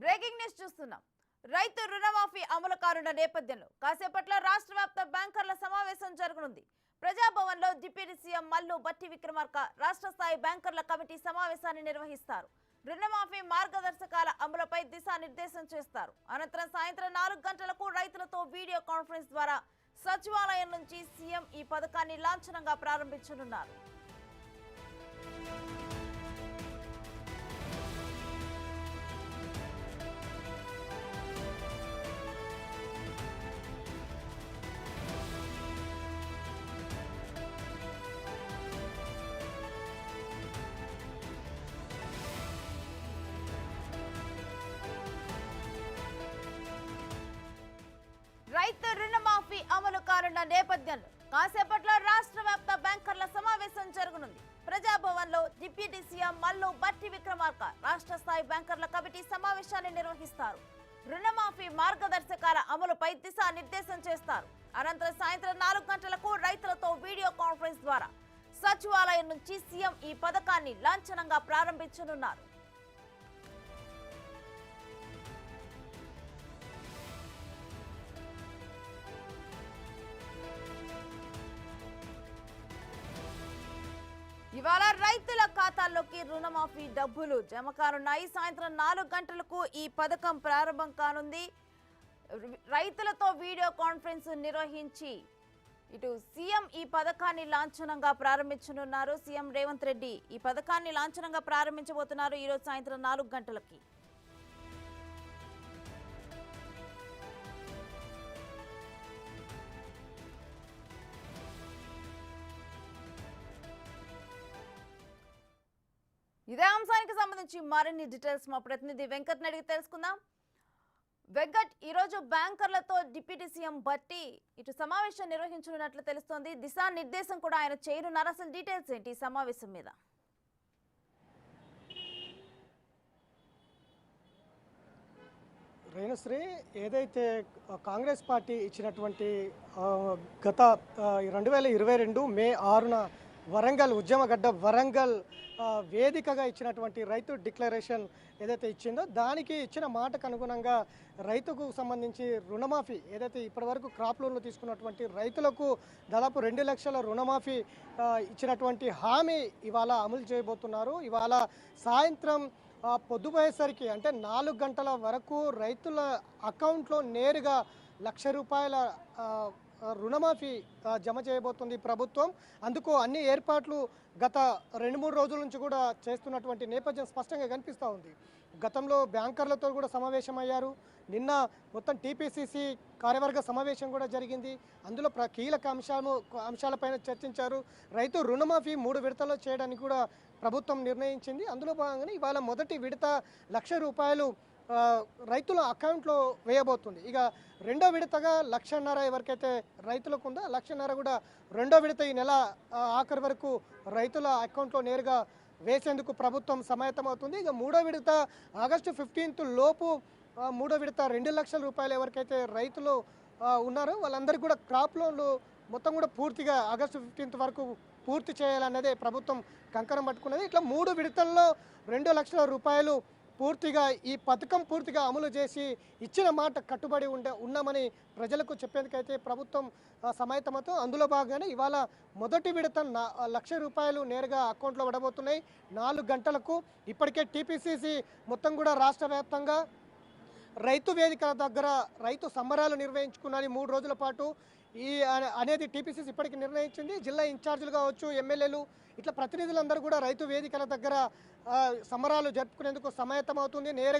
Breaking news చూస్తున్నాం. రైతు రుణమాఫీ అమలు కానున్న నేపథ్యంలో కాసేపట్లో రాష్ట్ర వ్యాప్త బ్యాంకర్ల సమావేశం జరగనుంది. ప్రజాభవన్లో డిప్యూటీ సీఎం మల్లు బట్టి విక్రమార్క రాష్ట్ర స్థాయి బ్యాంకర్ల కమిటీ సమావేశాన్ని నిర్వహిస్తారు. రుణమాఫీ మార్గదర్శకాల అమలుపై దిశానిర్దేశం చేస్తారు. అనంతరం సాయంత్రం 4 గంటలకు రైతులతో వీడియో కాన్ఫరెన్స్ ద్వారా సచివాలయం నుంచి సీఎం ఈ పథకాన్ని లాంఛనంగా ప్రారంభించనున్నారు. రైతు రుణమాఫీ అమలు కానున్న నేపథ్యంలో కాసేపట్లో రాష్ట్ర వ్యాప్త బ్యాంకర్ల సమావేశం జరగనుంది. ప్రజాభవన్లో డిప్యూటీ సీఎం మల్లు బట్టి విక్రమార్క రాష్ట్ర స్థాయి బ్యాంకర్ల కమిటీ సమావేశాన్ని నిర్వహిస్తారు. రుణమాఫీ మార్గదర్శకాల అమలుపై దిశానిర్దేశం చేస్తారు. అనంతరం సాయంత్రం 4 గంటలకు రైతులతో వీడియో కాన్ఫరెన్స్ ద్వారా సచివాలయం నుంచి సీఎం ఈ పథకాన్ని లాంఛనంగా ప్రారంభించనున్నారు. ఇవాళ రైతుల ఖాతాల్లోకి రుణమాఫీ డబ్బులు జమ కానున్నాయి. సాయంత్రం 4 గంటలకు ఈ పథకం ప్రారంభం కానుంది. రైతులతో వీడియో కాన్ఫరెన్స్ నిర్వహించి ఇటు సీఎం ఈ పథకాన్ని లాంఛనంగా ప్రారంభించనున్నారు. సీఎం రేవంత్ రెడ్డి ఈ పథకాన్ని లాంఛనంగా ప్రారంభించబోతున్నారు ఈరోజు సాయంత్రం 4 గంటలకి. ఇదే అంశానికి సంబంధించి మరిన్ని డీటెయిల్స్ మా ప్రతినిధి వెంకట్ అడిగి తెలుసుకుందాం. వెంకట్, ఈరోజు బ్యాంకర్లతో డిప్యూటీ సీఎం బట్టి ఇటు సమావేశం నిర్వహించనున్నట్లు తెలుస్తోంది. దిశానిర్దేశం కూడా ఆయన చేయనున్నారు. అసలు డీటెయిల్స్ ఏంటి ఈ సమావేశం మీద? రేణుశ్రీ, ఏదైతే కాంగ్రెస్ పార్టీ ఇచ్చినటువంటి గత 2022 మే 6న వరంగల్ ఉద్యమగడ్డ వరంగల్ వేదికగా ఇచ్చినటువంటి రైతు డిక్లరేషన్ ఏదైతే ఇచ్చిందో దానికి ఇచ్చిన మాటకు అనుగుణంగా రైతుకు సంబంధించి రుణమాఫీ ఏదైతే ఇప్పటివరకు క్రాప్ లోన్లు తీసుకున్నటువంటి రైతులకు దాదాపు 2 లక్షల రుణమాఫీ ఇచ్చినటువంటి హామీ ఇవాళ అమలు చేయబోతున్నారు. ఇవాళ సాయంత్రం పొద్దుపోయేసరికి అంటే 4 గంటల వరకు రైతుల అకౌంట్లో నేరుగా ₹1,00,000 రుణమాఫీ జమ చేయబోతుంది ప్రభుత్వం. అందుకు అన్ని ఏర్పాట్లు గత 2-3 రోజుల నుంచి కూడా చేస్తున్నటువంటి నేపథ్యం స్పష్టంగా కనిపిస్తూ ఉంది. గతంలో బ్యాంకర్లతో కూడా సమావేశమయ్యారు. నిన్న మొత్తం టీపీసీసీ కార్యవర్గ సమావేశం కూడా జరిగింది. అందులో కీలక అంశాలపైన చర్చించారు. రైతు రుణమాఫీ 3 విడతల్లో చేయడానికి కూడా ప్రభుత్వం నిర్ణయించింది. అందులో భాగంగానే ఇవాళ మొదటి విడత ₹1,00,000 రైతుల అకౌంట్లో వేయబోతుంది. ఇక రెండో విడతగా 1,50,000 ఎవరికైతే రైతులకు ఉందో 1,50,000 కూడా రెండో విడత ఈ నెల ఆఖరి వరకు రైతుల అకౌంట్లో నేరుగా వేసేందుకు ప్రభుత్వం సమాయత్తమవుతుంది. ఇక మూడో విడత ఆగస్టు 15 లోపు మూడో విడత ₹2,00,000 ఎవరికైతే రైతులు ఉన్నారో వాళ్ళందరికీ కూడా క్రాప్ లోన్లు మొత్తం కూడా పూర్తిగా ఆగస్టు 15 వరకు పూర్తి చేయాలన్నదే ప్రభుత్వం కంకణం పట్టుకున్నది. ఇట్లా 3 విడతల్లో ₹2,00,000 పూర్తిగా ఈ పథకం పూర్తిగా అమలు చేసి ఇచ్చిన మాట కట్టుబడి ఉన్నామని ప్రజలకు చెప్పేందుకైతే ప్రభుత్వం సమాయత్తమవుతూ అందులో భాగంగానే ఇవాళ మొదటి విడత ₹1,00,000 నేరుగా అకౌంట్లో పడబోతున్నాయి. 4 గంటలకు ఇప్పటికే టీపీసీసీ మొత్తం కూడా రాష్ట్ర వ్యాప్తంగా రైతు వేదికల దగ్గర రైతు సంబరాలు నిర్వహించుకున్నది 3 రోజుల పాటు. అనేది టీపీసీసీ ఇప్పటికి నిర్ణయించింది. జిల్లా ఇన్ఛార్జీలు కావచ్చు, ఎమ్మెల్యేలు ఇట్లా ప్రతినిధులందరూ కూడా రైతు వేదికల దగ్గర సంబరాలు జరుపుకునేందుకు సమాయత్తమవుతుంది. నేరుగా